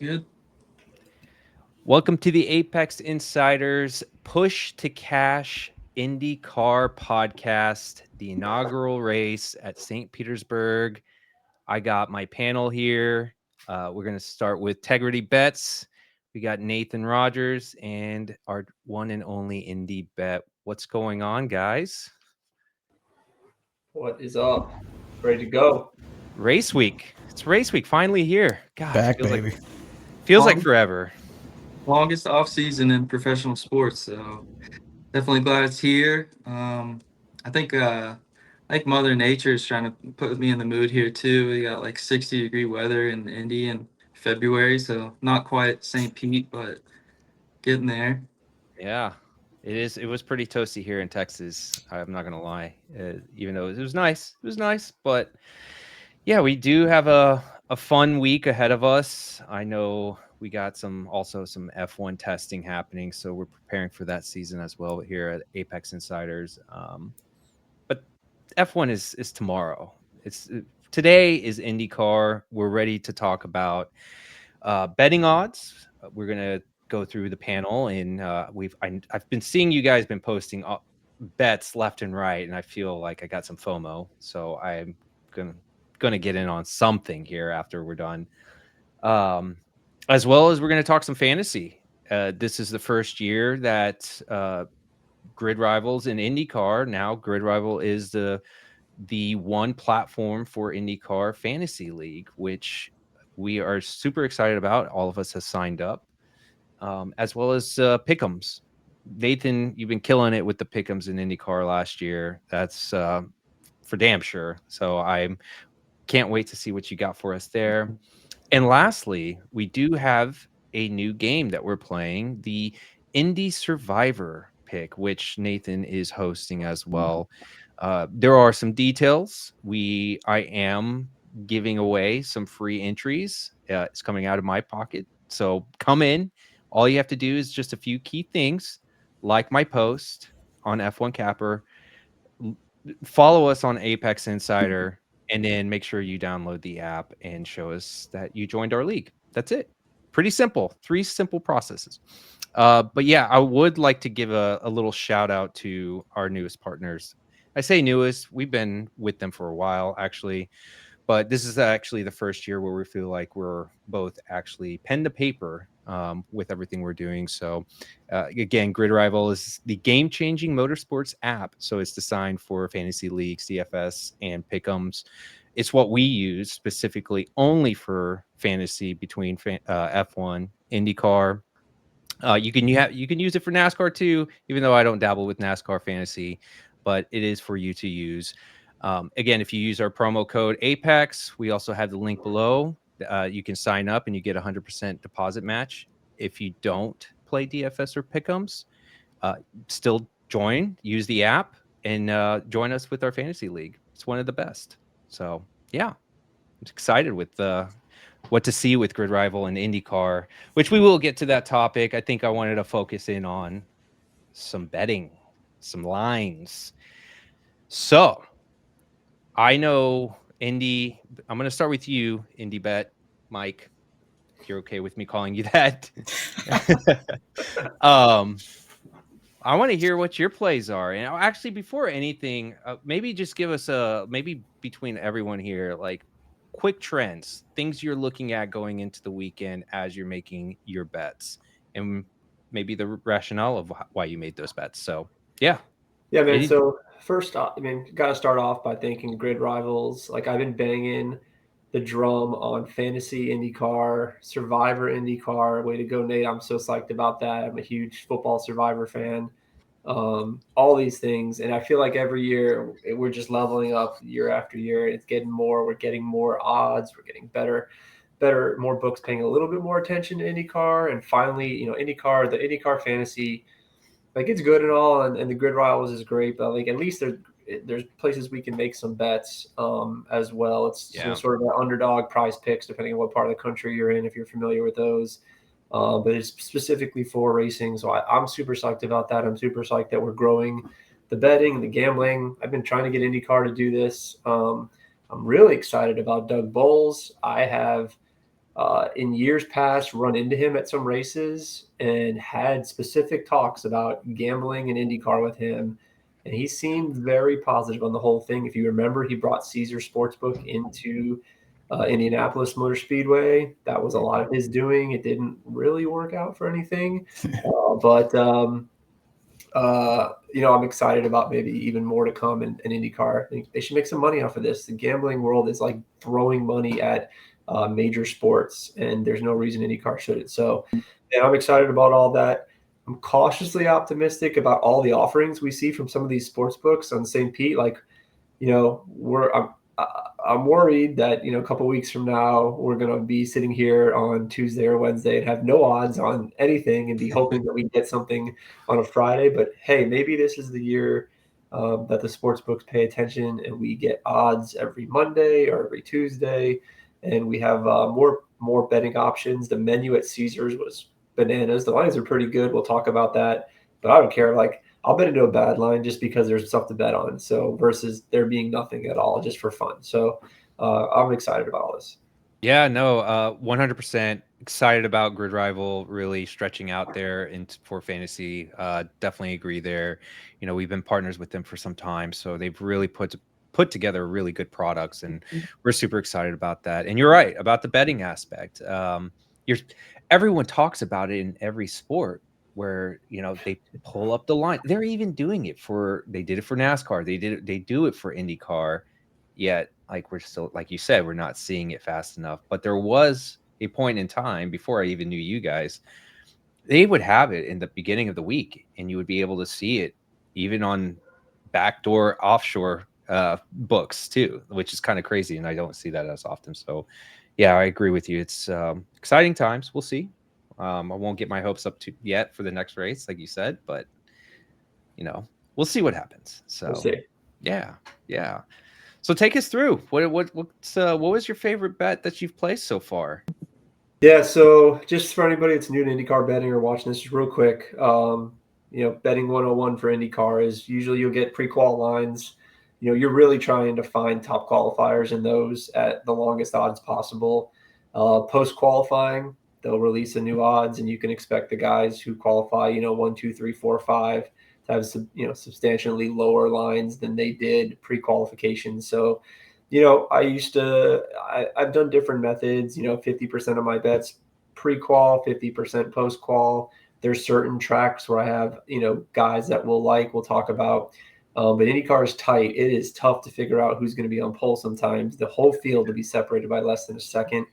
Good. Welcome to the Apex Insiders Push to Cash IndyCar podcast, the inaugural race at St. Petersburg. I got my panel here. We're going to start with Tegrity Bets. We got Nathan Rogers and our one and only Indy Bet. What's going on, guys? What is up? Ready to go. Race week. It's race week finally here. Gosh, Back, baby. feels like Long, forever. Longest off season in professional sports, so definitely glad it's here. I think Mother Nature is trying to put me in the mood here too. We got like 60-degree weather in Indy in February, so not quite St. Pete, but getting there. Yeah, it is. It was pretty toasty here in Texas. I'm not gonna lie. Even though it was nice, But yeah, we do have a fun week ahead of us. I know we got some F1 testing happening, so we're preparing for that season as well here at Apex Insiders. But F1 is tomorrow. Today is IndyCar. We're ready to talk about betting odds. We're gonna go through the panel, and I've been seeing you guys been posting bets left and right, and I feel like I got some FOMO, so I'm gonna gonna get in on something here after we're done. Um, as well as we're gonna talk some fantasy. This is the first year that Grid Rivals in IndyCar. Now Grid Rival is the one platform for IndyCar Fantasy League, which we are super excited about. All of us have signed up, as well as Pick'ems. Nathan, you've been killing it with the Pick'ems in IndyCar last year. That's for damn sure. So I can't wait to see what you got for us there. And lastly, we do have a new game that we're playing, the Indy Survivor Pick, which Nathan is hosting as well. There are some details. I am giving away some free entries. It's coming out of my pocket. So come in. All you have to do is just a few key things, like my post on F1 Capper, follow us on Apex Insider, and then make sure you download the app and show us that you joined our league. That's it. Pretty simple. Three simple processes. But yeah, I would like to give a little shout out to our newest partners. I say newest, we've been with them for a while, actually, but this is actually the first year where we feel like we're both actually pen to paper with everything we're doing. So, again, Grid Rival is the game changing motorsports app. So, it's designed for fantasy leagues, DFS, and pick'ems. It's what we use specifically only for fantasy between F1, IndyCar. You can use it for NASCAR too, even though I don't dabble with NASCAR fantasy, but it is for you to use. Again, if you use our promo code Apex, we also have the link below. You can sign up and you get 100% deposit match. If you don't play DFS or Pick'ems, still use the app, and join us with our fantasy league. It's one of the best. So yeah, I'm excited with what to see with Grid Rival and IndyCar, which we will get to that topic. I think I wanted to focus in on some betting, some lines. So I know Indy. I'm going to start with you, Indy Bet, Mike. If you're okay with me calling you that. um, I want to hear what your plays are. And actually, before anything, maybe just give us maybe between everyone here, like quick trends, things you're looking at going into the weekend as you're making your bets, and maybe the rationale of why you made those bets. So, yeah. Yeah, man. Any- So first, got to start off by thanking Grid Rivals. Like I've been banging the drum on Fantasy IndyCar, Survivor IndyCar. Way to go, Nate! I'm so psyched about that. I'm a huge football Survivor fan. All these things, and I feel like every year we're just leveling up year after year. It's getting more. We're getting more odds. We're getting better. More books paying a little bit more attention to IndyCar, and finally, IndyCar, the IndyCar fantasy like it's good and all, and the grid rivals is great, but like at least there's places we can make some bets as well. It's yeah. sort of an underdog prize picks depending on what part of the country you're in if you're familiar with those. But it's specifically for racing, so I'm super psyched about that. I'm super psyched that we're growing the betting and the gambling. I've been trying to get IndyCar to do this. I'm really excited about Doug Bowles. I have in years past run into him at some races and had specific talks about gambling in IndyCar with him. And he seemed very positive on the whole thing. If you remember, he brought Caesar Sportsbook into Indianapolis Motor Speedway. That was a lot of his doing. It didn't really work out for anything. But I'm excited about maybe even more to come in IndyCar. I think they should make some money off of this. The gambling world is like throwing money at major sports, and there's no reason IndyCar shouldn't. So, yeah, I'm excited about all that. I'm cautiously optimistic about all the offerings we see from some of these sports books on St. Pete. Like, I'm worried that a couple weeks from now we're going to be sitting here on Tuesday or Wednesday and have no odds on anything and be hoping that we get something on a Friday. But hey, maybe this is the year that the sports books pay attention and we get odds every Monday or every Tuesday, and we have more betting options. The menu at Caesars was bananas. The lines are pretty good. We'll talk about that, but I don't care. Like, I'll bet into a bad line just because there's stuff to bet on. So versus there being nothing at all, just for fun. So I'm excited about all this. Yeah, no, 100% excited about Gridrival really stretching out there for fantasy. Definitely agree there. We've been partners with them for some time, so they've really put together really good products, and we're super excited about that. And you're right about the betting aspect. Everyone talks about it in every sport where they pull up the line. They're even doing it they did it for NASCAR. They do it for IndyCar. Yet, like, we're still, like you said, we're not seeing it fast enough. But there was a point in time before I even knew you guys, they would have it in the beginning of the week, and you would be able to see it even on backdoor offshore books too, which is kind of crazy, and I don't see that as often. So yeah, I agree with you. It's exciting times. We'll see. I won't get my hopes up yet for the next race, like you said, but we'll see what happens. So We'll see. Yeah. So take us through. What was your favorite bet that you've placed so far? Yeah, so just for anybody that's new to IndyCar betting or watching this, just real quick, betting 101 for IndyCar is usually you'll get pre-qual lines. You're really trying to find top qualifiers in those at the longest odds possible. Post-qualifying, they'll release a new odds, and you can expect the guys who qualify, 1, 2, 3, 4, 5 to have substantially lower lines than they did pre-qualification. So I've done different methods, 50% of my bets pre-qual, 50% post-qual. There's certain tracks where I have, guys that we'll talk about. But IndyCar is tight. It is tough to figure out who's going to be on pole sometimes. The whole field to be separated by less than a second.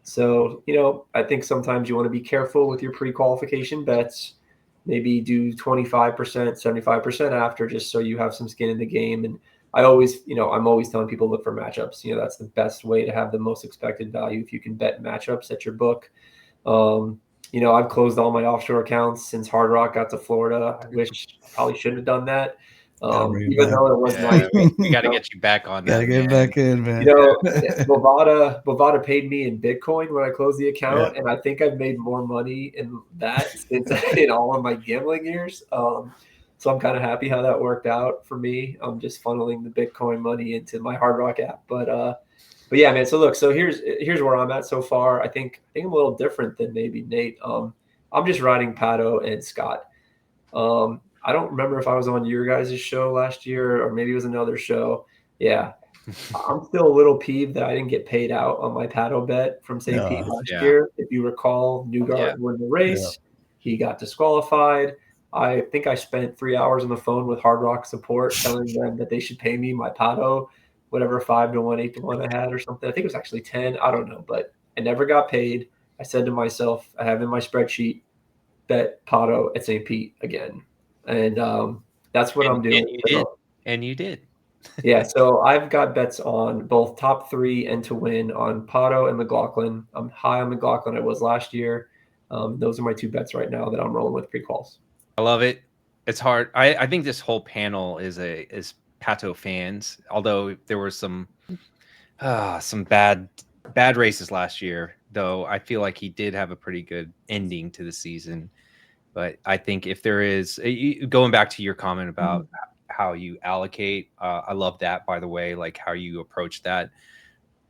So, I think sometimes you want to be careful with your pre-qualification bets. Maybe do 25%, 75% after, just so you have some skin in the game. And I'm always telling people look for matchups. That's the best way to have the most expected value if you can bet matchups at your book. I've closed all my offshore accounts since Hard Rock got to Florida. I wish probably shouldn't have done that. Even though it was nice. We got to get you back on that. Gotta get back in, man. Bovada paid me in Bitcoin when I closed the account, and I think I've made more money in that since in all of my gambling years. So I'm kind of happy how that worked out for me. I'm just funneling the Bitcoin money into my Hard Rock app. But yeah, man. So look, here's where I'm at so far. I think I'm a little different than maybe Nate. I'm just riding Pato and Scott. I don't remember if I was on your guys' show last year or maybe it was another show. Yeah. I'm still a little peeved that I didn't get paid out on my Pato bet from St. Pete last year. If you recall, Newgard won the race. He got disqualified. I think I spent 3 hours on the phone with Hard Rock support telling them that they should pay me my Pato, whatever 5-1, 8-1 I had or something. I think it was actually 10. I don't know, but I never got paid. I said to myself, I have in my spreadsheet, bet Pato at St. Pete again. And that's what I'm doing. And you did. Yeah, so I've got bets on both top 3 and to win on Pato and McLaughlin. I'm high on McLaughlin. I was last year. Those are my 2 bets right now that I'm rolling with pre-quals. I love it. It's hard. I think this whole panel is Pato fans. Although there were some bad races last year, though I feel like he did have a pretty good ending to the season. But I think if there is going back to your comment about how you allocate, I love that, by the way, like how you approach that.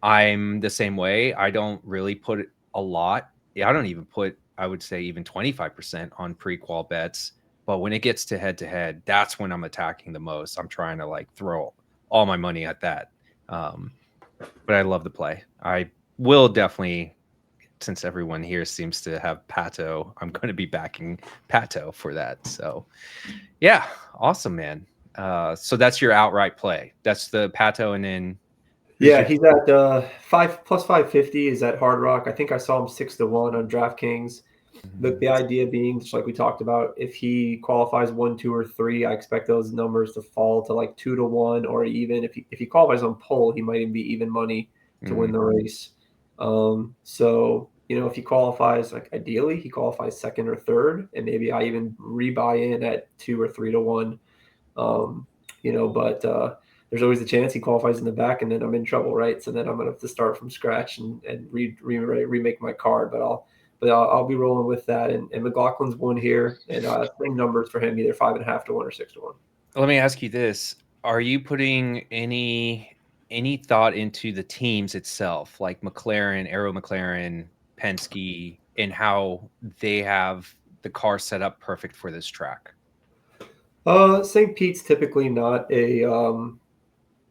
I'm the same way. I don't really put a lot. Yeah, I don't even put, I would say, even 25% on pre-qual bets. But when it gets to head, that's when I'm attacking the most. I'm trying to like throw all my money at that. But I love the play. I will definitely, since everyone here seems to have Pato, I'm going to be backing Pato for that. So yeah, awesome, man. So that's your outright play. That's the Pato, and then Yeah, he's at 550 is at Hard Rock. I think I saw him 6-1 on DraftKings. The idea being, just like we talked about, if he qualifies 1, 2, or 3, I expect those numbers to fall to like 2-1, or even if he qualifies on pole, he might even be even money to win the race. So if he qualifies, like ideally he qualifies second or third, and maybe I even rebuy in at 2 or 3-1. But there's always a chance he qualifies in the back, and then I'm in trouble, right? So then I'm gonna have to start from scratch and remake my card. But I'll be rolling with that. And McLaughlin's won here, and same numbers for him, either 5.5-1 or 6-1. Let me ask you this: are you putting any thought into the teams itself, like McLaren, Aero McLaren, Penske, and how they have the car set up perfect for this track? St. Pete's typically not a.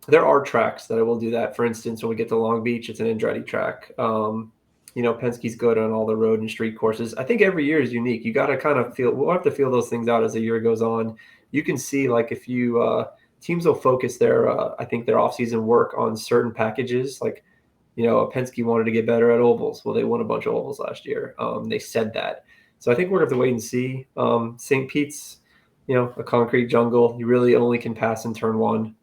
There are tracks that I will do that. For instance, when we get to Long Beach, it's an Andretti track. Penske's good on all the road and street courses. I think every year is unique. You got to kind of feel. We'll have to feel those things out as the year goes on. You can see, like, if you teams will focus their, I think their offseason work on certain packages. Like, Penske wanted to get better at ovals. Well, they won a bunch of ovals last year. They said that. So I think we're going to have to wait and see. St. Pete's, a concrete jungle. You really only can pass in turn 1,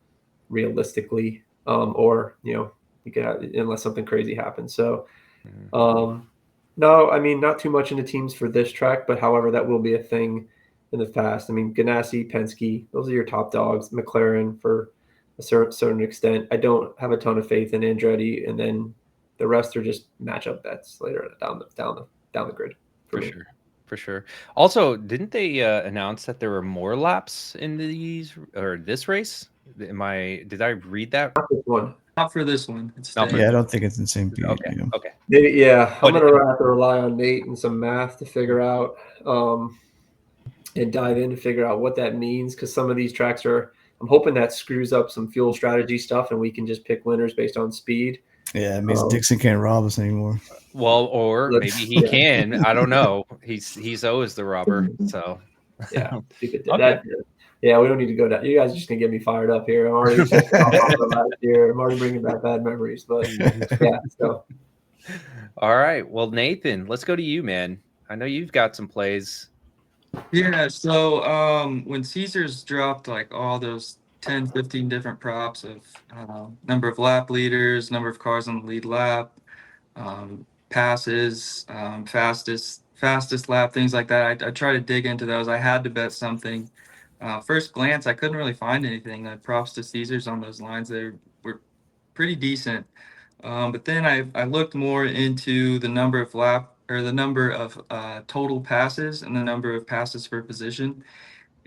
realistically, or you can have, unless something crazy happens. So no, I mean, not too much into teams for this track, but however, that will be a thing in the past. I mean, Ganassi, Penske, those are your top dogs. McLaren for a certain extent. I don't have a ton of faith in Andretti, and then the rest are just matchup bets later down the grid. For sure. Also, didn't they announce that there were more laps in this race? Did I read that? Not this one. Not for this one. It's Not for Yeah, I don't think it's in St. Pete. Okay. Yeah. Okay. Yeah, I'm But going to have to rely on Nate and some math to figure out and dive in to figure out what that means, because some of these tracks I'm hoping that screws up some fuel strategy stuff and we can just pick winners based on speed. Yeah, it means Dixon can't rob us anymore. Well, or maybe he can. I don't know. He's always the robber. So yeah, okay. Yeah, we don't need to go down. You guys are just gonna get me fired up here. I'm already last year. I'm already bringing back bad memories, but yeah. So, all right. Well, Nathan, let's go to you, man. I know you've got some plays. Yeah, so when Caesars dropped like all those 10, 15 different props of number of lap leaders, number of cars on the lead lap, passes, fastest lap, things like that, I try to dig into those. I had to bet something. First glance, I couldn't really find anything. Props to Caesars on those lines. They were pretty decent. But then I looked more into the number of total passes and the number of passes per position.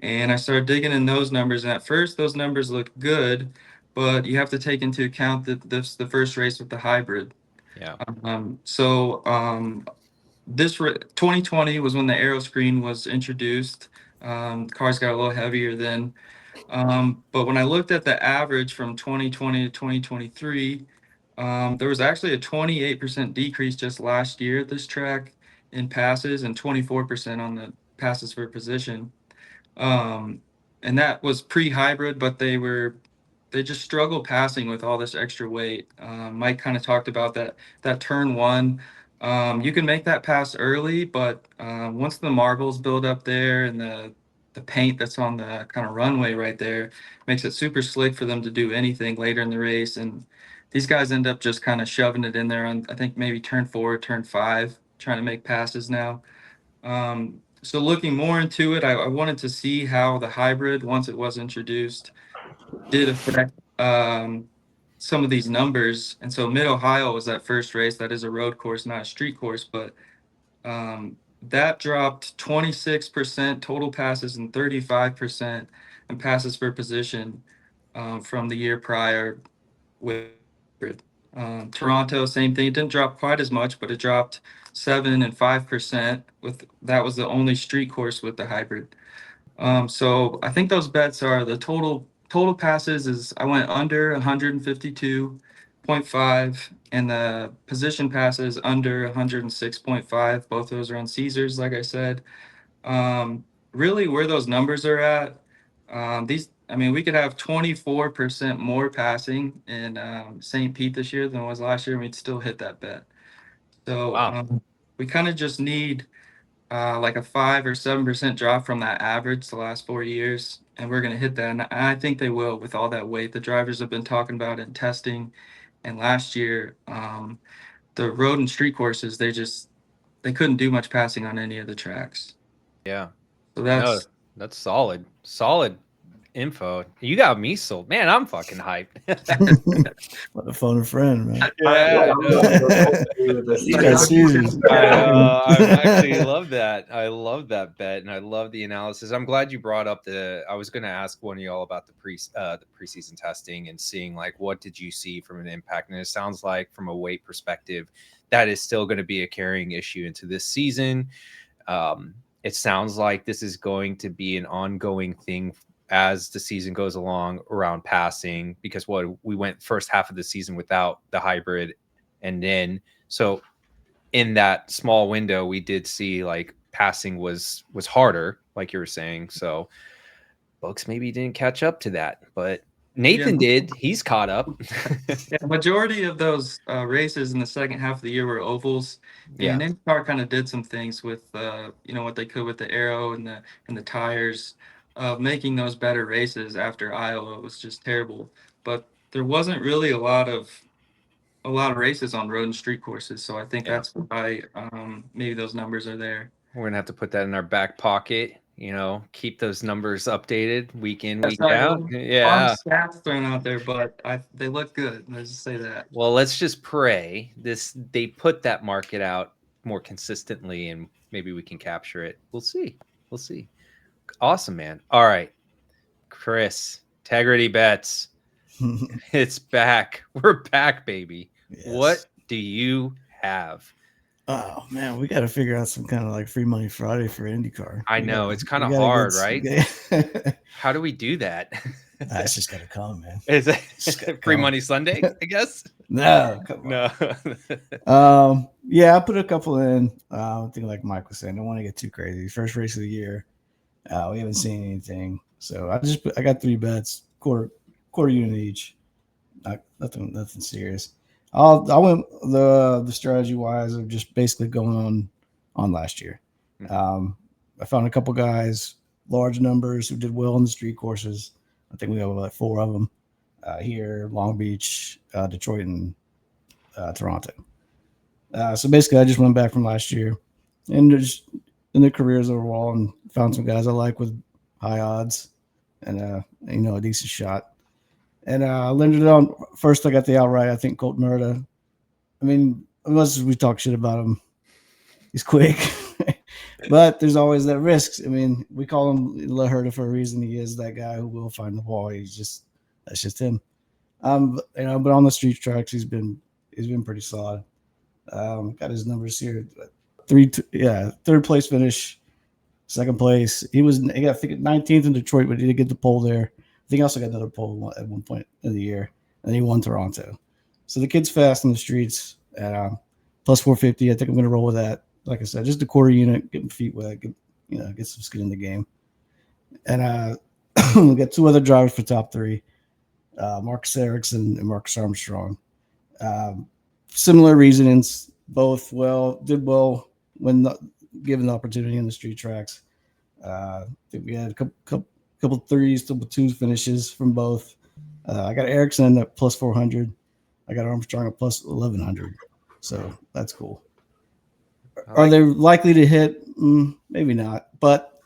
And I started digging in those numbers. And at first, those numbers looked good, but you have to take into account that this the first race with the hybrid. Yeah. This 2020 was when the aero screen was introduced. Cars got a little heavier then. But when I looked at the average from 2020 to 2023, there was actually a 28% decrease just last year at this track in passes and 24% on the passes per position. And that was pre-hybrid, but they just struggled passing with all this extra weight. Mike kind of talked about that turn 1. You can make that pass early, but once the marbles build up there and the paint that's on the kind of runway right there makes it super slick for them to do anything later in the race. And these guys end up just kind of shoving it in there on, I think, maybe turn 4, turn 5, trying to make passes now. So looking more into it, I wanted to see how the hybrid, once it was introduced, did affect some of these numbers. And so Mid-Ohio was that first race. That is a road course, not a street course, but that dropped 26% total passes and 35% in passes per position from the year prior with hybrid. Toronto, same thing. It didn't drop quite as much, but it dropped 7 and 5%. With that was the only street course with the hybrid. So I think those bets are the total passes is I went under 152.5 and the position passes under 106.5. Both those are on Caesars, like I said. Um, Really where those numbers are at, I mean, we could have 24% more passing in St. Pete this year than it was last year, and we'd still hit that bet. So Wow. we kind of just need like a 5 or 7% drop from that average the last 4 years, and we're going to hit that. And I think they will with all that weight the drivers have been talking about in testing. And last year, the road and street courses, they couldn't do much passing on any of the tracks. Yeah. So No, that's solid. Solid info. You got me sold. Man, I'm fucking hyped. What a phone a friend, man. Yeah, You got Caesars. I actually love that. I love that bet, and I love the analysis. I'm glad you brought up I was going to ask one of y'all about the preseason testing and seeing like what did you see from an impact, and it sounds like from a weight perspective, that is still going to be a carrying issue into this season. It sounds like this is going to be an ongoing thing as the season goes along around passing, because we went first half of the season without the hybrid, and then so in that small window we did see like passing was harder, like you were saying. So folks maybe didn't catch up to that, but Nathan did. He's caught up. Yeah, majority of those races in the second half of the year were ovals. And IndyCar kind of did some things with what they could with the aero and the tires of making those better races after Iowa. It was just terrible. But there wasn't really a lot of races on road and street courses. So I think that's why maybe those numbers are there. We're gonna have to put that in our back pocket. Keep those numbers updated week in, week Sorry, out. Yeah. Stats thrown out there, but they look good. Let's just say that. Well, let's just pray they put that market out more consistently, and maybe we can capture it. We'll see. Awesome, man. All right, Chris, Integrity Bets. It's back. We're back, baby. Yes. What do you have? Oh man, we got to figure out some kind of like free money Friday for IndyCar. I know it's kind of hard, right? How do we do that? It's just got to come, man. Is it free money Sunday? I guess. No. Yeah, I put a couple in. I think like Mike was saying, I don't want to get too crazy. First race of the year, we haven't seen anything, so I got 3 bets, quarter unit each. Nothing serious. I went the strategy wise of just basically going on last year. I found a couple guys, large numbers, who did well in the street courses. I think we have like 4 of them here: Long Beach, Detroit, and Toronto. So basically, I just went back from last year and just in their careers overall, and found some guys I like with high odds and a decent shot. And I landed on first. I got the outright. I think Colt Murda. I mean, unless we talk shit about him, he's quick, but there's always that risk. I mean, we call him Laherda for a reason. He is that guy who will find the ball. That's just him. But on the street tracks, he's been pretty solid. Got his numbers here. Third place finish, second place. He got, I think, 19th in Detroit, but he didn't get the pole there. I think he also got another pole at one point in the year, and he won Toronto. So the kid's fast on the streets at plus 450. I think I'm going to roll with that. Like I said, just a quarter unit, get my feet wet, get some skin in the game. And we got 2 other drivers for top 3, Marcus Ericsson and Marcus Armstrong. Similar reasonings, both did well when given the opportunity in the street tracks. I think we had a couple 3s, couple 2 finishes from both. I got Ericsson at plus 400. I got Armstrong at plus 1100. So that's cool. Are they likely to hit? Maybe not, but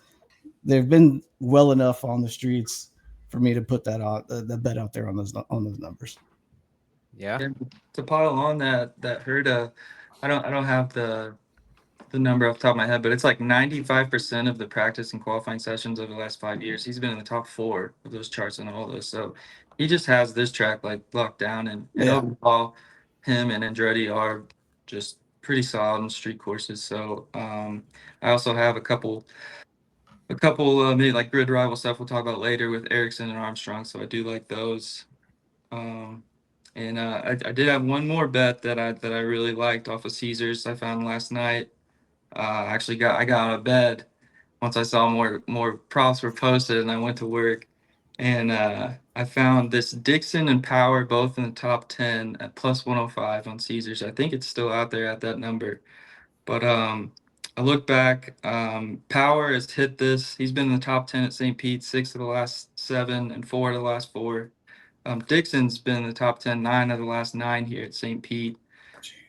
they've been well enough on the streets for me to put that out, the bet out there on those numbers. Yeah. And to pile on that Herda, I don't have the number off the top of my head, but it's like 95% of the practice and qualifying sessions over the last 5 years, he's been in the top 4 of those charts and all those. So he just has this track like locked down, and overall him and Andretti are just pretty solid in street courses. So I also have a couple maybe like grid rival stuff we'll talk about later with Ericsson and Armstrong. So I do like those. And I did have one more bet that I really liked off of Caesars I found last night. I got out of bed once I saw more props were posted, and I went to work, and I found this Dixon and Power both in the top 10 at plus 105 on Caesars. I think it's still out there at that number, but I look back. Power has hit this. He's been in the top 10 at St. Pete 6 of the last 7 and 4 of the last 4. Dixon's been in the top 10 9 of the last 9 here at St. Pete.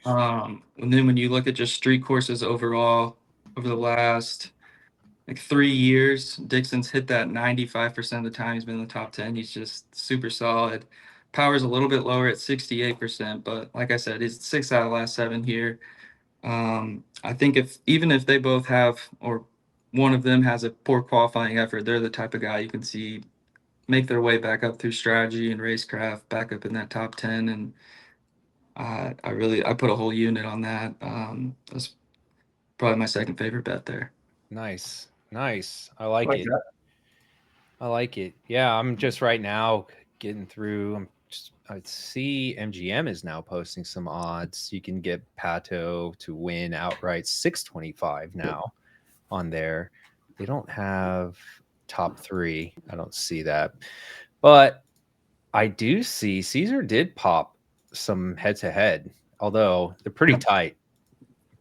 And then when you look at just street courses overall over the last like 3 years, Dixon's hit that 95% of the time he's been in the top 10. He's just super solid. Power's a little bit lower at 68%, but like I said, he's 6 out of the last 7 here. I think even if they both have, or one of them has a poor qualifying effort, they're the type of guy you can see make their way back up through strategy and racecraft, back up in that top 10. And I put a whole unit on that. That's probably my second favorite bet there. Nice. I like it. that. I like it. Yeah, I'm just right now getting through. I see MGM is now posting some odds. You can get Pato to win outright 625 now on there. They don't have top 3. I don't see that. But I do see Caesar did pop some head-to-head, although they're pretty tight.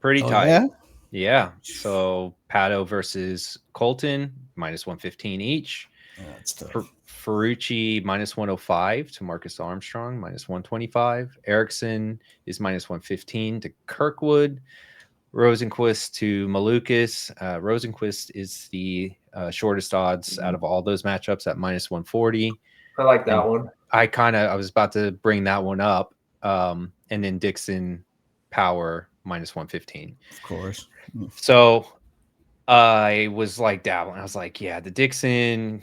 Pretty tight. Yeah? Yeah. So Pato versus Colton, minus 115 each. Yeah, that's tough. Ferrucci, minus 105 to Marcus Armstrong, minus 125. Ericsson is minus 115 to Kirkwood. Rosenquist to Malukas. Rosenquist is the shortest odds out of all those matchups at minus 140. I like that one. I was about to bring that one up. And then Dixon Power minus 115. Of course. So I was like dabbling. I was like, yeah, the Dixon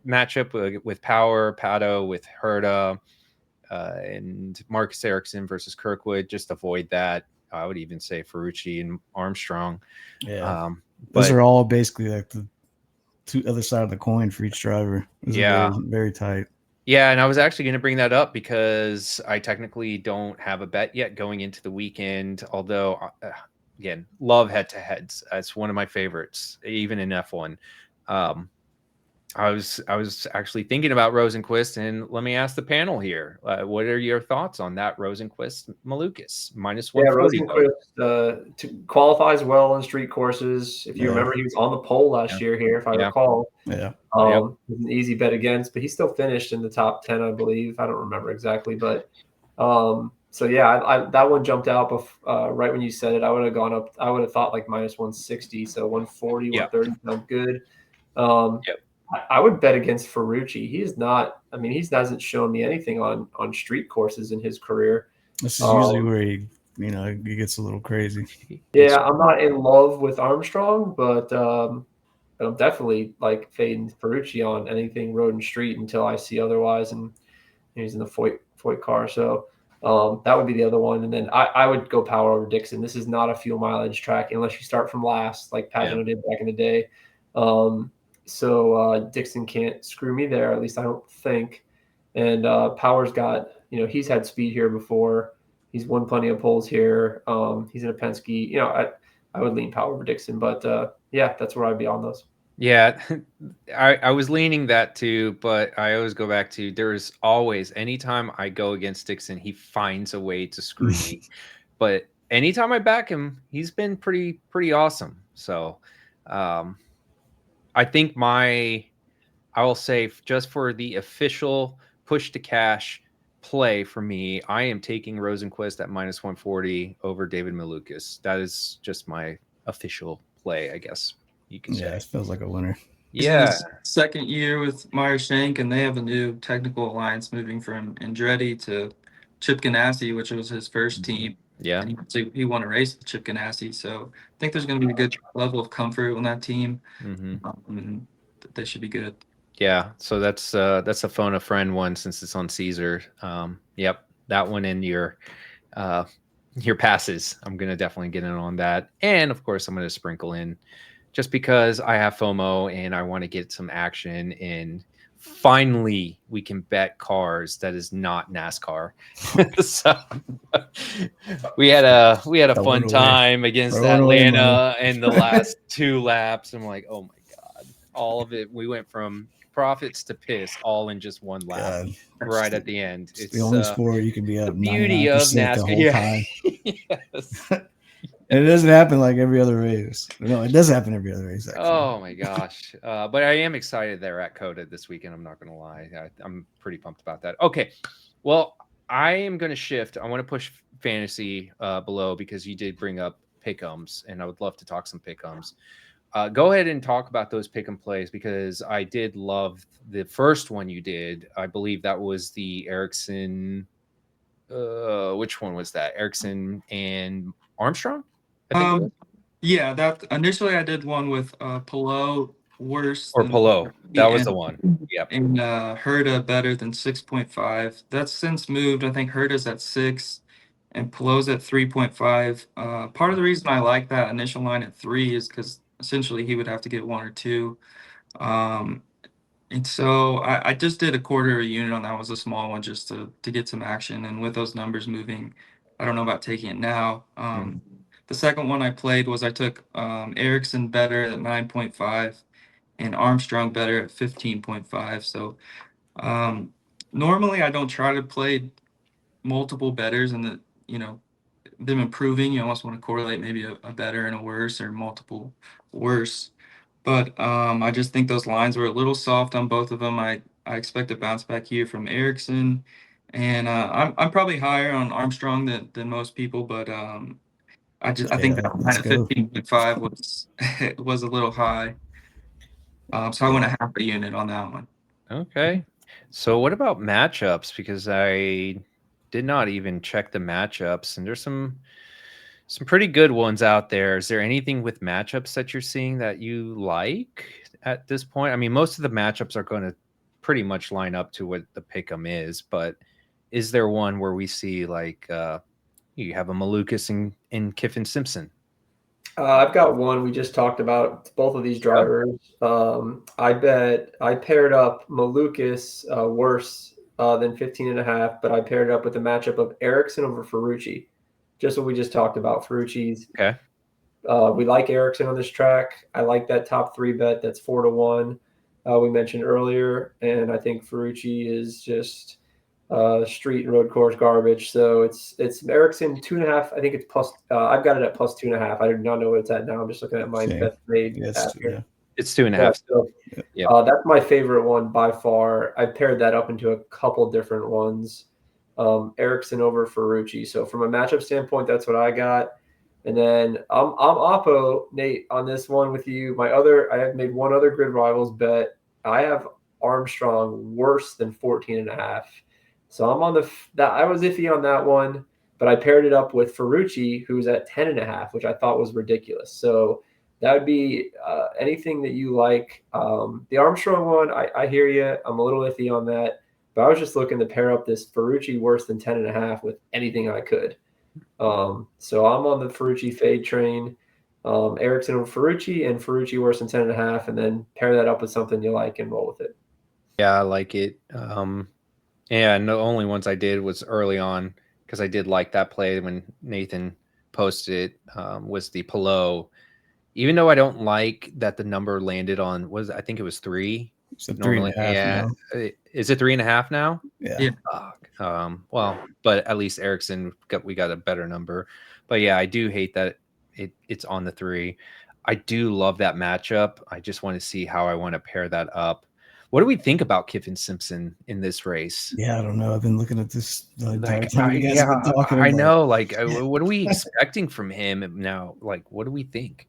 matchup with Power, Pato with Herta, and Marcus Ericsson versus Kirkwood. Just avoid that. I would even say Ferrucci and Armstrong. Yeah. Those are all basically like the two other side of the coin for each driver. Those are very, very tight. Yeah, and I was actually going to bring that up because I technically don't have a bet yet going into the weekend. Although, again, love head-to-heads. It's one of my favorites, even in F1. I was actually thinking about Rosenquist, and let me ask the panel here: what are your thoughts on that Rosenquist Malukas minus 140? Yeah, Rosenquist qualifies well in street courses. If you remember, he was on the pole last year here, if I recall. Yeah. It was an easy bet against, but he still finished in the top 10, I believe. I don't remember exactly, but so yeah, that one jumped out right when you said it. I would have gone up. I would have thought like minus 160, so 140, 130 sounds good. I would bet against Ferrucci. He is not. I mean, he hasn't shown me anything on street courses in his career. This is usually where he gets a little crazy. Yeah, I'm not in love with Armstrong, but I'm definitely like fading Ferrucci on anything road and street until I see otherwise. And he's in the Foyt car, so that would be the other one. And then I would go Power over Dixon. This is not a fuel mileage track unless you start from last, like Pagano did back in the day. So Dixon can't screw me there, at least I don't think. And Power's got, he's had speed here before. He's won plenty of poles here. He's in a Penske. I would lean Power over Dixon, but that's where I'd be on those. Yeah, I was leaning that too, but I always go back to there's always, anytime I go against Dixon, he finds a way to screw me. But anytime I back him, he's been pretty awesome. So I think I will say just for the official push to cash play for me, I am taking Rosenquist at minus 140 over David Malukas. That is just my official play, I guess you can say. Yeah, it feels like a winner. Yeah. Second year with Meyer Shank, and they have a new technical alliance moving from Andretti to Chip Ganassi, which was his first team. Yeah. And he won a race with Chip Ganassi. So I think there's going to be a good level of comfort on that team. And they should be good. Yeah. So that's a phone a friend one since it's on Caesar. Yep. that one in your passes. I'm gonna definitely get in on that, and of course, I'm gonna sprinkle in just because I have FOMO and I want to get some action. And finally, we can bet cars that is not NASCAR. So we had a Throw it fun away. time against Throw it away, Atlanta in the last 2 laps. I'm like, oh my god, all of it. We went from profits to piss all in just one lap. God. Right at the end. It's It's the only sport you can be up the beauty of 99% the NASCAR. whole Yeah. time. Yes. And it doesn't happen like every other race. No, it does happen every other race, actually. Oh my gosh. But I am excited they're at Coda this weekend. I'm not going to lie. I'm pretty pumped about that. Okay. Well, I am going to shift. I want to push fantasy below because you did bring up pick'ems, and I would love to talk some pick'ems. Go ahead and talk about those pick'em plays because I did love the first one you did. I believe that was the Ericsson. Which one was that? Ericsson and Armstrong? I think it was. Yeah, that initially I did one with Pelot worse Or than Pelot. That was and, the one. Yep. and Herta better than 6.5. That's since moved. I think Herta's at 6 and Pelot's at 3.5. Part of the reason I like that initial line at 3 is because essentially he would have to get 1 or 2. And so I just did a quarter of a unit on that. Was a small one just to get some action. And with those numbers moving, I don't know about taking it now. The second one I played was I took Ericsson better at 9.5 and Armstrong better at 15.5. So normally I don't try to play multiple betters and them improving. You almost want to correlate maybe a better and a worse or multiple worse. But I just think those lines were a little soft on both of them. I expect a bounce back here from Ericsson, and I'm probably higher on Armstrong than most people, but I think Yeah, that line let's at go. 15.5 was a little high. So I went a half a unit on that one. Okay. So what about matchups? Because I did not even check the matchups, and there's some pretty good ones out there. Is there anything with matchups that you're seeing that you like at this point? I mean, most of the matchups are going to pretty much line up to what the pick'em is, but is there one where we see like you have a Malukas and Kiffin Simpson? I've got one we just talked about. Both of these drivers. I bet I paired up Malukas worse than 15.5, but I paired it up with a matchup of Ericsson over Ferrucci. Just what we just talked about. Ferrucci's. Okay. We like Ericsson on this track. I like that top 3 bet. That's 4-1. We mentioned earlier, and I think Ferrucci is just street and road course garbage. So it's Ericsson 2.5. I think it's plus. I've got it at plus 2.5. I do not know what it's at now. I'm just looking at my Same. best made. Yes, yeah. It's 2.5. Yeah, so, Yep. that's my favorite one by far. I paired that up into a couple different ones. Ericsson over Ferrucci. So from a matchup standpoint, that's what I got. And then I'm oppo, Nate, on this one with you. I have made one other Grid Rivals bet. I have Armstrong worse than 14.5. So I'm on that. I was iffy on that one, but I paired it up with Ferrucci, who's at 10.5, which I thought was ridiculous. So that would be anything that you like. The Armstrong one, I hear you. I'm a little iffy on that, but I was just looking to pair up this Ferrucci worse than 10.5 with anything I could. So I'm on the Ferrucci fade train. Ericsson over Ferrucci and Ferrucci worse than 10.5, and then pair that up with something you like and roll with it. Yeah, I like it. And the only ones I did was early on because I did like that play when Nathan posted it was the Pelot. Even though I don't like that the number landed on I think it was 3. So Normally, 3.5 yeah. now. Is it 3.5 now? Yeah. Well, but at least Ericsson we got a better number. But yeah, I do hate that it's on the 3. I do love that matchup. I just want to see how I want to pair that up. What do we think about Kiffin Simpson in this race? Yeah, I don't know. I've been looking at this the entire time you guys have been talking. I know. Like, what are we expecting from him now? Like, what do we think?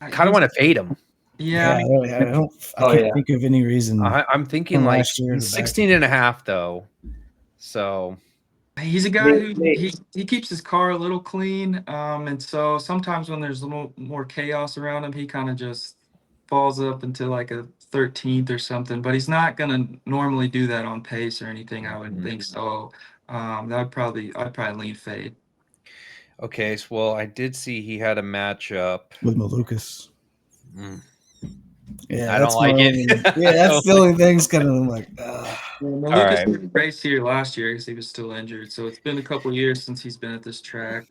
I kind of want to fade him. Yeah, I can't think of any reason. I'm thinking like last year 16.5 though. So he's a guy who he keeps his car a little clean. And so sometimes when there's a little more chaos around him, he kind of just falls up into like a 13th or something, but he's not going to normally do that on pace or anything. I wouldn't think so. I'd probably lean fade. Okay, so well, I did see he had a matchup. with Malukas. Mm, Yeah, I don't that's my like it. only. I Yeah, that's don't the like- only thing's kind of like. Well, All Lucas right. didn't race here last year because he was still injured. So it's been a couple years since he's been at this track.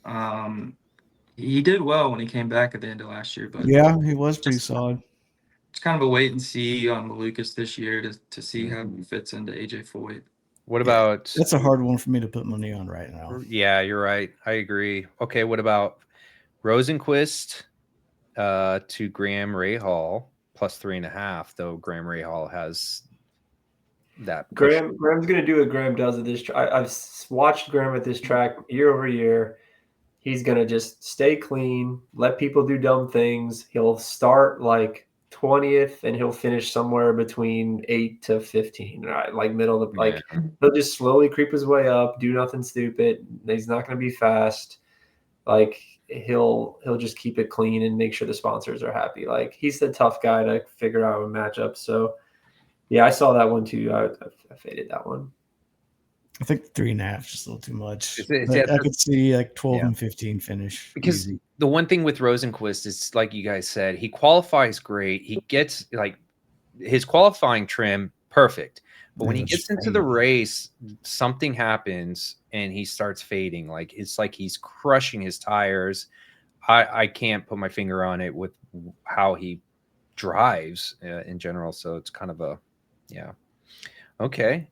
Um, he did well when he came back at the end of last year, but Yeah, he was pretty just solid. it's kind of a wait and see on Malukas this year to see Mm. how he fits into AJ Foyt. What Yeah, about? That's a hard one for me to put money on right now. Yeah, you're right. I agree. Okay, what about Rosenquist to Graham Rahal plus 3.5? Though Graham Rahal has that push. Graham's going to do what Graham does at this. I've watched Graham at this track year over year. He's going to just stay clean, let people do dumb things. He'll start like 20th and he'll finish somewhere between 8 to 15, right? Like middle of the, like Yeah. he'll just slowly creep his way up, do nothing stupid. He's not going to be fast. Like he'll just keep it clean and make sure the sponsors are happy. Like he's the tough guy to figure out a matchup. So yeah, I saw that one too. I faded that one. I think 3.5 is just a little too much. It's I could see like 12 Yeah. and 15 finish. Because easy. the one thing with Rosenquist is, like you guys said, he qualifies great. He gets like his qualifying trim perfect. But when he Yeah, gets that's into the fading. race, something happens and he starts fading. Like it's like he's crushing his tires. I can't put my finger on it with how he drives in general. So it's kind of a, yeah. Okay.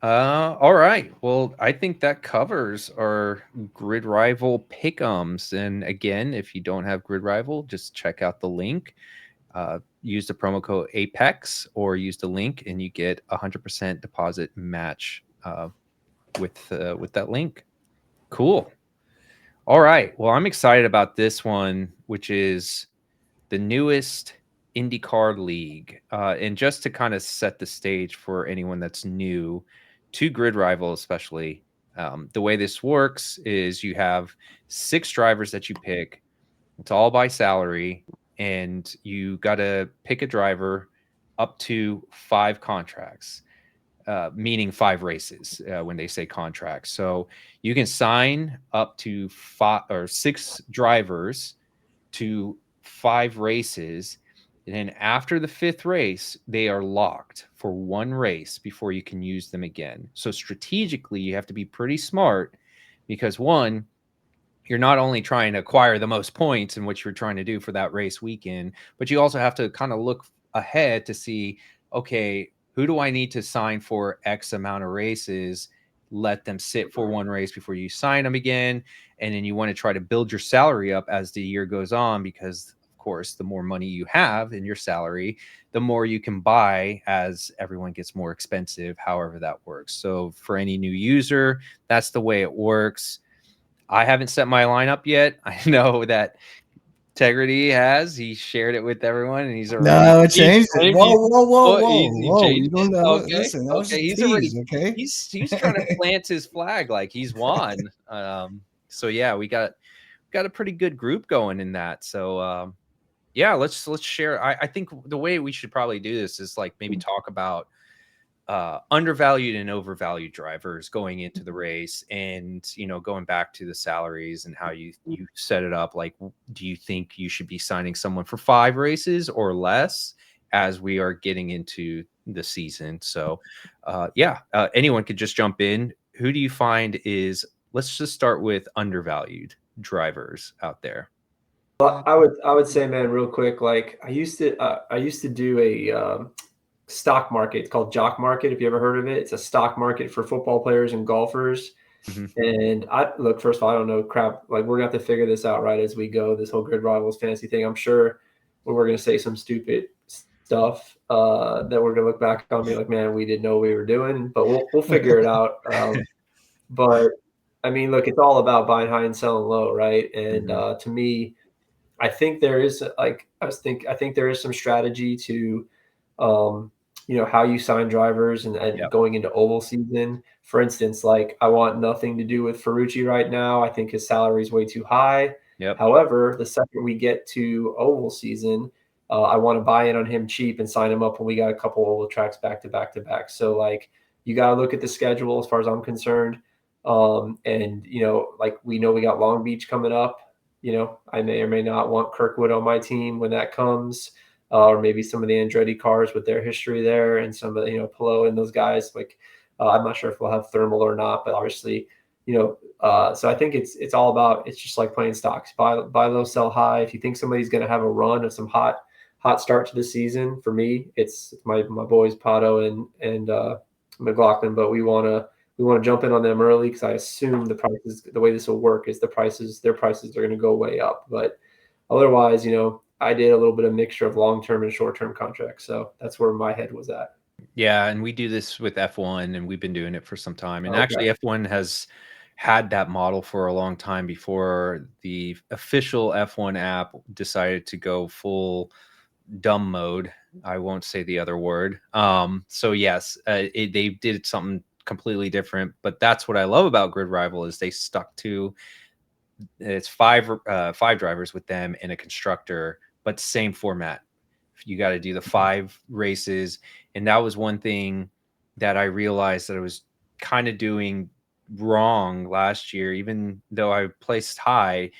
All right. Well, I think that covers our Grid Rival pick'ems. And again, if you don't have Grid Rival, just check out the link. Use the promo code Apex or use the link, and you get 100% deposit match with that link. Cool. All right. Well, I'm excited about this one, which is the newest IndyCar league. And just to kind of set the stage for anyone that's new to Grid Rival, especially, the way this works is you have 6 drivers that you pick. It's all by salary, and you got to pick a driver up to 5 contracts, meaning 5 races when they say contracts. So you can sign up to 5 or 6 drivers to 5 races. And then after the 5th race, they are locked for 1 race before you can use them again. So strategically, you have to be pretty smart because, one, you're not only trying to acquire the most points in what you're trying to do for that race weekend, but you also have to kind of look ahead to see, okay, who do I need to sign for X amount of races? Let them sit for 1 race before you sign them again. And then you want to try to build your salary up as the year goes on, because of course, the more money you have in your salary, the more you can buy as everyone gets more expensive, however that works. So for any new user, that's the way it works. I haven't set my lineup yet. I know that Integrity has. He shared it with everyone, and he's already. No, it changed it. Whoa. He You changed don't it. know. Okay, Listen, that was okay. a He's tease, already. okay? He's trying to plant his flag like he's won. So yeah, we got a pretty good group going in that. So yeah, let's share. I think the way we should probably do this is like maybe talk about undervalued and overvalued drivers going into the race, and going back to the salaries and how you set it up. Like, do you think you should be signing someone for 5 races or less as we are getting into the season? So anyone could just jump in. Who do you find is, let's just start with undervalued drivers out there? Well, I would say, man, real quick. Like I used to do a stock market. It's called Jock Market. If you ever heard of it, it's a stock market for football players and golfers. Mhm. And first of all, I don't know crap. Like we're gonna have to figure this out right as we go. This whole Grid Rivals fantasy thing. I'm sure we're gonna say some stupid stuff that we're gonna look back on and be like, man, we didn't know what we were doing, but we'll figure it out. But I mean, look, it's all about buying high and selling low, right? And to me, I think there is I think there is some strategy to how you sign drivers and Yep. going into oval season. For instance, like I want nothing to do with Ferrucci right now. I think his salary is way too high. Yep. However, the second we get to oval season, I want to buy in on him cheap and sign him up when we got a couple oval tracks back to back to back. So like you got to look at the schedule as far as I'm concerned. And, like we know we got Long Beach coming up. I may or may not want Kirkwood on my team when that comes, or maybe some of the Andretti cars with their history there, and some of the, Pelot and those guys. Like, I'm not sure if we'll have thermal or not, but obviously, so I think it's all about, it's just like playing stocks, buy low, sell high. If you think somebody's going to have a run of some hot start to the season, for me, it's my boys Pato and McLaughlin, but we want to jump in on them early, because I assume the way this will work is their prices are going to go way up. But otherwise, I did a little bit of mixture of long-term and short-term contracts. So that's where my head was at. Yeah, and we do this with F1, and we've been doing it for some time. And Okay. actually, F1 has had that model for a long time before the official F1 app decided to go full dumb mode. I won't say the other word. So yes, they did something completely different. But that's what I love about Gridrival is they stuck to, it's five drivers with them and a constructor, but same format. You got to do the 5 races. And that was one thing that I realized that I was kind of doing wrong last year. Even though I placed high,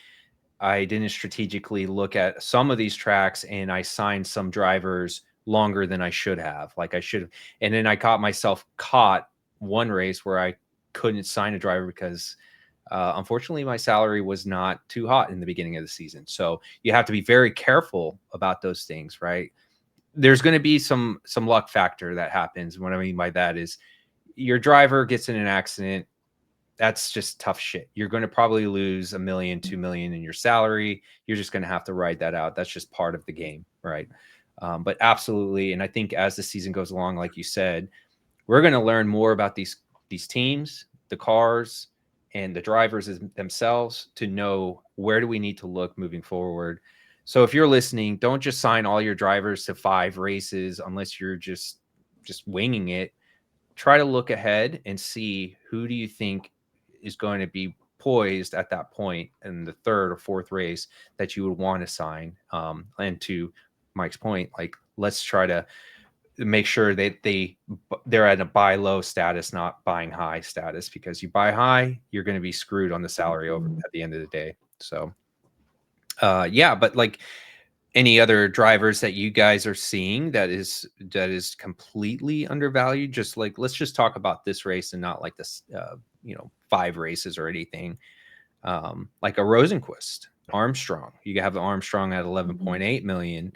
I didn't strategically look at some of these tracks, and I signed some drivers longer than I should have. Like I should have. And then I caught myself one race where I couldn't sign a driver because unfortunately my salary was not too hot in the beginning of the season. So you have to be very careful about those things, right? There's going to be some luck factor that happens. What I mean by that is your driver gets in an accident. That's just tough shit. You're going to probably lose $1 million, $2 million in your salary. You're just going to have to ride that out. That's just part of the game, right? But absolutely. And I think as the season goes along, like you said, we're going to learn more about these teams, the cars, and the drivers themselves to know where do we need to look moving forward. So if you're listening, don't just sign all your drivers to 5 races unless you're just winging it. Try to look ahead and see who do you think is going to be poised at that point in the 3rd or 4th race that you would want to sign. And to Mike's point, like, let's try to make sure that they're at a buy low status, not buying high status, because you buy high, you're going to be screwed on the salary over at the end of the day. So yeah, but like any other drivers that you guys are seeing that is completely undervalued, just like, let's just talk about this race and not like this 5 races or anything. Like a Rosenquist, Armstrong, you have the Armstrong at 11.8 million.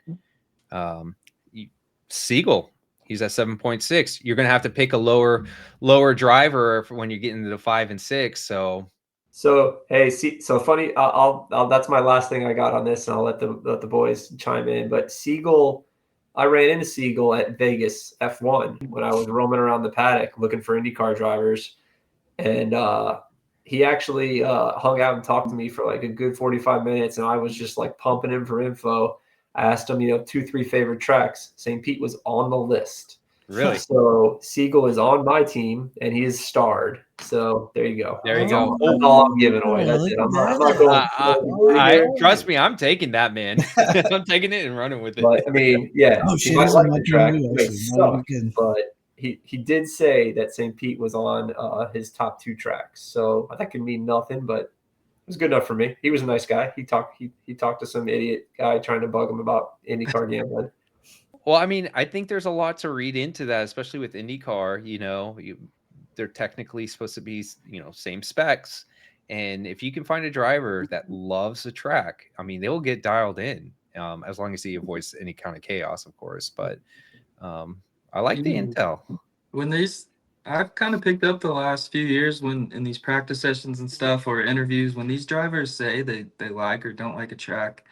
Siegel, he's at 7.6. You're going to have to pick a lower driver for when you get into the 5 and 6. So hey, so funny. I'll that's my last thing I got on this, and I'll let the boys chime in. But Siegel, I ran into Siegel at Vegas F1 when I was roaming around the paddock looking for IndyCar drivers, and he actually hung out and talked to me for like a good 45 minutes, and I was just like pumping him for info. I asked him, 2-3 favorite tracks. St. Pete was on the list. Really? So Siegel is on my team, and he is starred. So there you go. There you go. That's all I'm giving away. That's it. I'm not going. Trust me, I'm taking that, man. I'm taking it and running with it. But I mean, yeah, Oh, he shit, might he's like on my the track. team, It may actually. suck, Good. but he did say that St. Pete was on his top 2 tracks. So that could mean nothing, but it was good enough for me. He was a nice guy. He talked to some idiot guy trying to bug him about IndyCar gambling. Well, I mean, I think there's a lot to read into that, especially with IndyCar. They're technically supposed to be, same specs. And if you can find a driver that loves the track, I mean, they'll get dialed in, as long as he avoids any kind of chaos, of course. But I like the intel. I've kind of picked up the last few years when in these practice sessions and stuff or interviews, when these drivers say they like or don't like a track,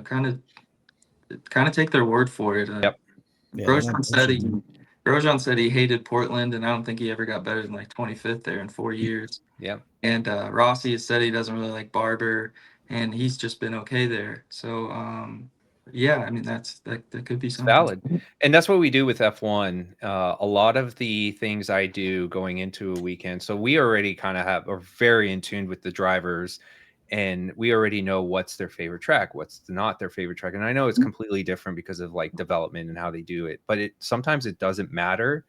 kind of take their word for it. Yep. Yeah, Grosjean said he hated Portland, and I don't think he ever got better than like 25th there in 4 years. Yeah. And Rossi has said he doesn't really like Barber, and he's just been okay there. So yeah, I mean that could be something valid. And that's what we do with F1. A lot of the things I do going into a weekend, so we already kind of are very in tune with the drivers, and we already know what's their favorite track, what's not their favorite track. And I know it's completely different because of like development and how they do it, but sometimes it doesn't matter.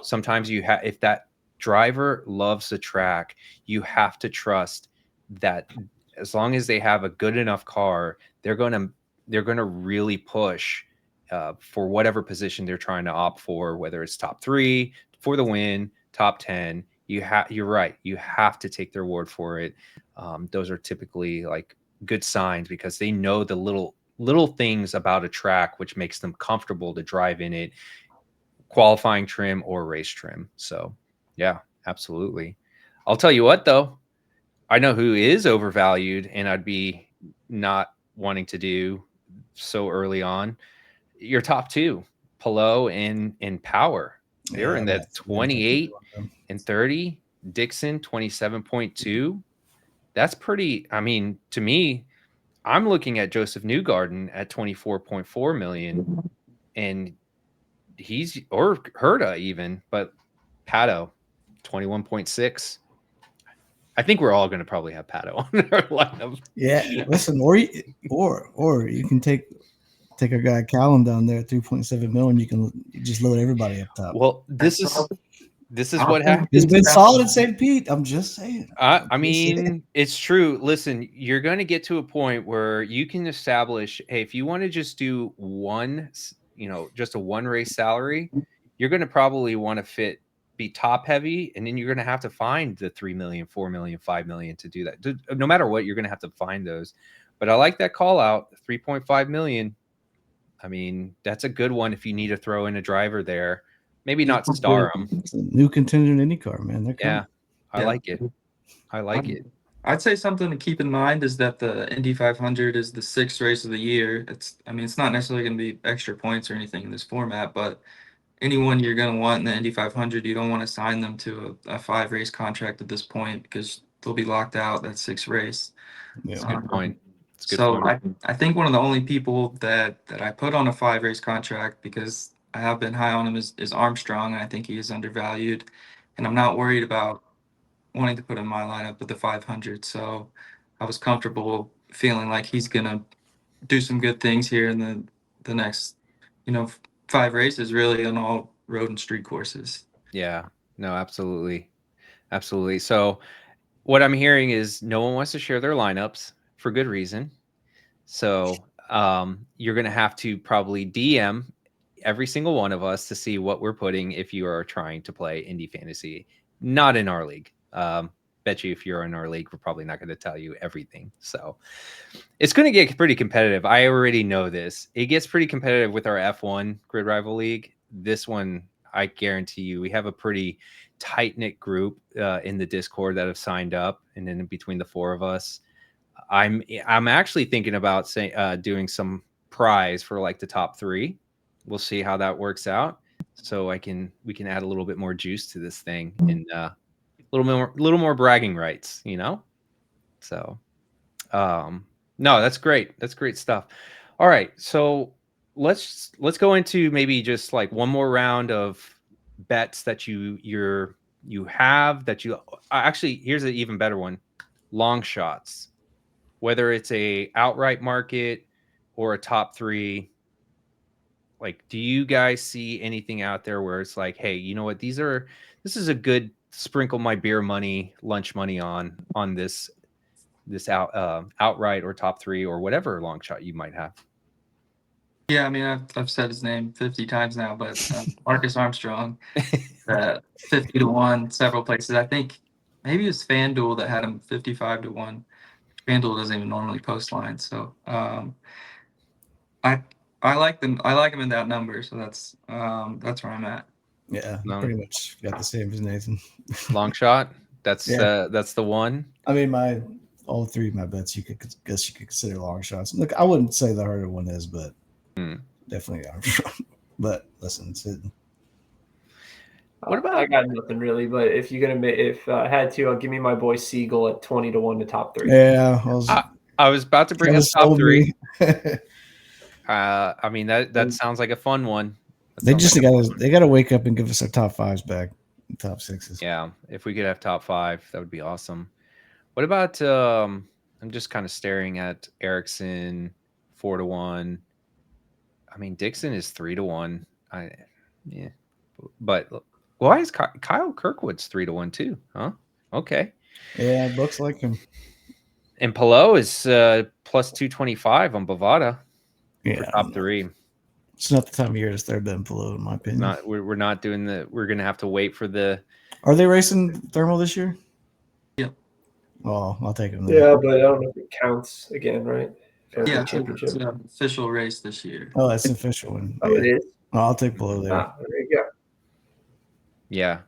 sometimes if that driver loves the track, you have to trust that as long as they have a good enough car, they're gonna really push for whatever position they're trying to opt for, whether it's top 3 for the win, top 10. You're right. You have to take their word for it. Those are typically like good signs because they know the little things about a track which makes them comfortable to drive in it, qualifying trim or race trim. So yeah, absolutely. I'll tell you what though, I know who is overvalued and I'd be not wanting to do so early on. Your top 2, Pillow and Power. They're in that 28 and 30. Dixon 27.2. That's pretty. I mean, to me, I'm looking at Joseph Newgarden at 24.4 million, and he's or Herta even, but Pato 21.6. I think we're all going to probably have Pato on our lineup. Yeah, listen, or you can take our guy Callum down there at 3.7 million. You can just load everybody up top. Well, this is what happens. He's been solid at St. Pete. I'm just saying. I mean, it's true. Listen, you're going to get to a point where you can establish, hey, if you want to just do one, just a one race salary, you're going to probably want to be top heavy, and then you're going to have to find the 3 million, 4 million, 5 million to do that. No matter what, you're going to have to find those. But I like that call out, 3.5 million. I mean, that's a good one if you need to throw in a driver there. Maybe not star them. It's a new contender in IndyCar, man. They're coming. Yeah, I like it. I like it. I'd say something to keep in mind is that the Indy 500 is the 6th race of the year. It's not necessarily going to be extra points or anything in this format, but anyone you're going to want in the Indy 500, you don't want to sign them to a 5-race contract at this point because they'll be locked out that 6th race. Yeah. That's a good point. I think one of the only people that I put on a 5-race contract because I have been high on him is Armstrong, and I think he is undervalued. And I'm not worried about wanting to put in my lineup with the 500. So I was comfortable feeling like he's going to do some good things here in the next, 5 races, really, on all road and street courses. Yeah, no, absolutely. Absolutely. So what I'm hearing is no one wants to share their lineups for good reason. So you're going to have to probably DM every single one of us to see what we're putting if you are trying to play Indy Fantasy, not in our league. Bet you if you're in our league, we're probably not going to tell you everything. So it's going to get pretty competitive. I already know this. It gets pretty competitive with our F1 Gridrival League. This one, I guarantee you, we have a pretty tight-knit group in the Discord that have signed up, and then between the 4 of us, I'm actually thinking about doing some prize for like the top 3. We'll see how that works out. So we can add a little bit more juice to this thing and a little more bragging rights, So, no, that's great. That's great stuff. All right, so let's go into maybe just like one more round of bets that you have that you actually. Here's an even better one: long shots. Whether it's a outright market or a top 3, like, do you guys see anything out there where it's like, hey, you know what? This is a good sprinkle my beer money, lunch money on this outright or top 3 or whatever long shot you might have. Yeah, I mean, I've said his name 50 times now, but Marcus Armstrong, 50 to 1, several places. I think maybe it was FanDuel that had him 55 to 1. FanDuel doesn't even normally post lines, so I like them. I like him in that number, so that's where I'm at. Yeah, pretty much got the same as Nathan. Long shot. That's the one. I mean, all 3 of my bets you could consider long shots. Look, I wouldn't say the harder one is, but definitely Armstrong. But listen, what about? I got nothing really, but if I had to, I'll give me my boy Siegel at 20 to 1 to top 3. Yeah, I was about to bring up top 3. I mean that sounds like a fun one. They got to wake up and give us our top 5s back, top 6s. Yeah, if we could have top 5, that would be awesome. What about? I'm just kind of staring at Ericsson 4 to 1. I mean, Dixon is 3 to 1. But Why is Kyle Kirkwood's 3-1 too? Huh? Okay. Yeah, books like him. And Pillow is plus 225 on Bovada for Yeah, top 3. it's not the time of year to start them below, in my It's opinion. not. We're not doing the. We're gonna have to wait for the. Are they racing thermal this year? Yep. Well, I'll take them. Then. Yeah, but I don't know if it counts again, right? For Yeah, the it's championship. an official race this year. Oh, that's the official one. Oh, it Yeah. is. Well, I'll take below there. There you go. Yeah.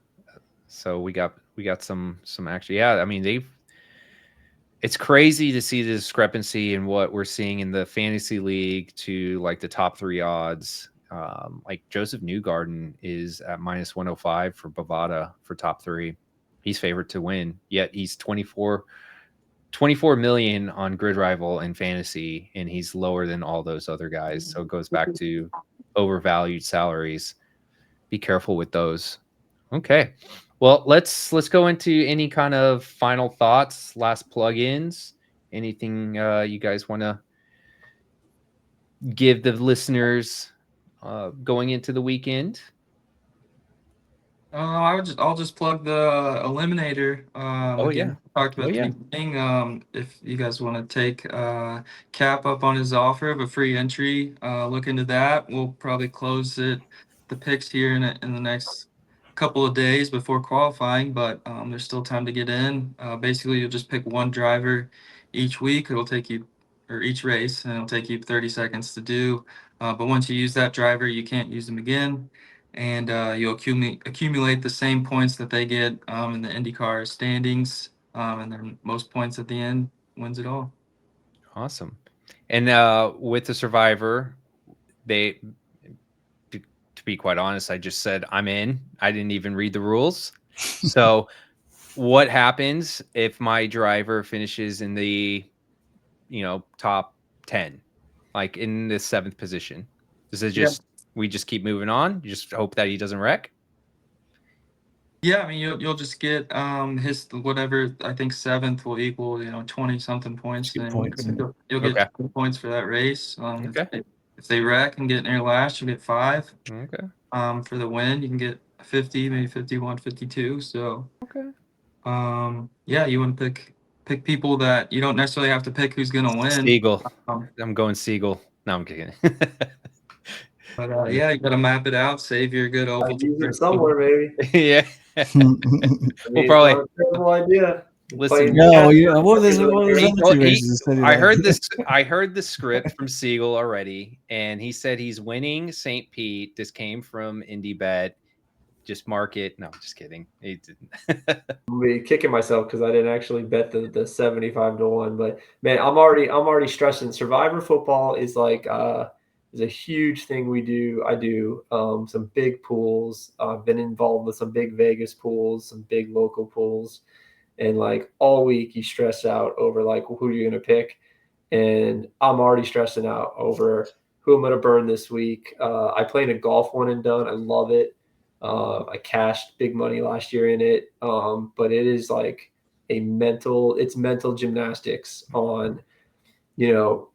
So we got some action. Yeah, I mean it's crazy to see the discrepancy in what we're seeing in the fantasy league to like the top 3 odds. Like Joseph Newgarden is at minus 105 for Bovada for top 3. He's favored to win, yet he's 24 million on Gridrival and fantasy, and he's lower than all those other guys. So it goes back to overvalued salaries. Be careful with those. Okay. Well, let's go into any kind of final thoughts, last plugins, anything you guys want to give the listeners going into the weekend. I'll just plug the Eliminator. Oh, Again, talked about the beginning. If you guys want to take Cap up on his offer of a free entry, look into that. We'll probably close the picks here in the next couple of days before qualifying, but there's still time to get in. Basically, you'll just pick one driver each week. It'll take you, or each race, and it'll take you 30 seconds to do. But once you use that driver, you can't use them again. And you'll accumulate the same points that they get in the IndyCar standings, and then most points at the end wins it all. Awesome. And with the Survivor, to be quite honest, I just said I'm in. I didn't even read the rules. So what happens if my driver finishes in the top 10, like in the 7th position? Does it just we just keep moving on? You just hope that he doesn't wreck? Yeah, I mean you'll just get his whatever. I think 7th will equal 20 something points, Good and points. you'll get Okay. 20 points for that race. Okay. If they wreck and get near last, you'll get 5. Okay. For the win, you can get 50, maybe 51, 52. So Okay. yeah, you want to pick people that you don't necessarily have to pick who's gonna win. Siegel. Um, I'm going Siegel. No, I'm kidding. But yeah, you got to map it out. Save your good I old. use it somewhere, maybe. Yeah. We'll probably not a terrible idea. listen. No, yeah. What are those He- empty races instead of I like- heard this. I heard the script from Siegel already, and he said he's winning St. Pete. This came from IndyBet. Just mark it. No, just kidding. He didn't. I'm be kicking myself because I didn't actually bet the 75-1. But man, I'm already stressing. Survivor football is like is a huge thing we do. I do some big pools. I've been involved with some big Vegas pools, some big local pools, and like all week you stress out over like who you're gonna pick, and I'm already stressing out over who I'm gonna burn this week. I played a golf one and done. I love it. I cashed big money last year in it, but it is like it's mental gymnastics on,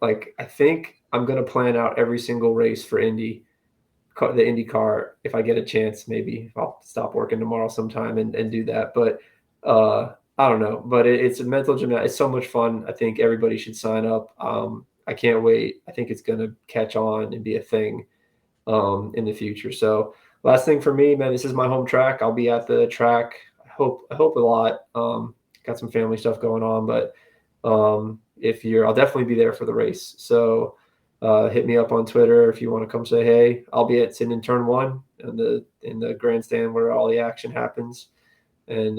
like I think I'm going to plan out every single race for the IndyCar. If I get a chance, maybe I'll stop working tomorrow sometime and do that. But I don't know, but it's a mental gymnastics. It's so much fun. I think everybody should sign up. I can't wait. I think it's going to catch on and be a thing in the future. So last thing for me, man, this is my home track. I'll be at the track. I hope a lot. Got some family stuff going on, but I'll definitely be there for the race. So hit me up on Twitter if you want to come say hey. I'll be sitting in turn 1 in the grandstand where all the action happens. And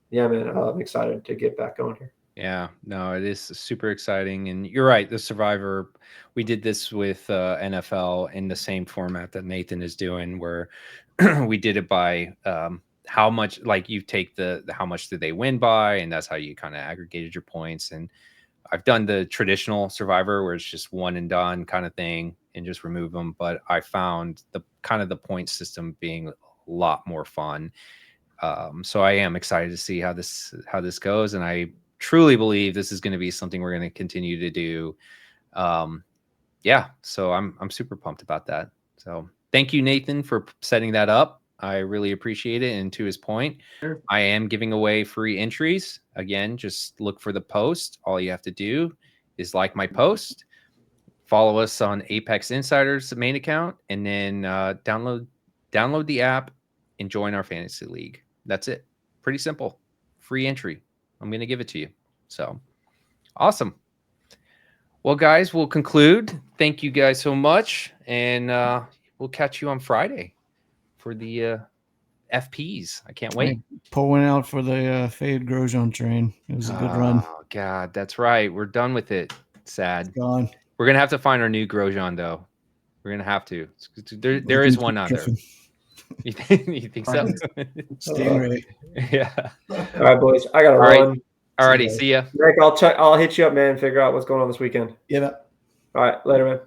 yeah, man, I'm excited to get back going here. Yeah, no, it is super exciting. And you're right. The Survivor, we did this with NFL in the same format that Nathan is doing, where we did it by how much, like you take how much did they win by, and that's how you kind of aggregated your points. And I've done the traditional Survivor where it's just one and done kind of thing and just remove them. But I found the point system being a lot more fun. So I am excited to see how this goes, and I truly believe this is going to be something we're going to continue to do. Yeah, so I'm super pumped about that. So thank you, Nathan, for setting that up. I really appreciate it. And to his point, Sure. I am giving away free entries. Again, just look for the post. All you have to do is like my post, follow us on Apex Insiders main account, and then download the app and join our fantasy league. That's it. Pretty simple. Free entry. I'm going to give it to you. So awesome. Well, guys, we'll conclude. Thank you guys so much. And we'll catch you on Friday for the FPs. I can't wait. Pulling out for the Fade Grosjean train. It was a good run. Oh, God. That's right. We're done with it. Sad. Gone. We're going to have to find our new Grosjean, though. We're going to have to. There is one out there. You think so? Stingray. Yeah. All right, boys. I got to All right. run. All righty. See ya. Nick, I'll hit you up, man. Figure out what's going on this weekend. Yeah. All right. Later, man.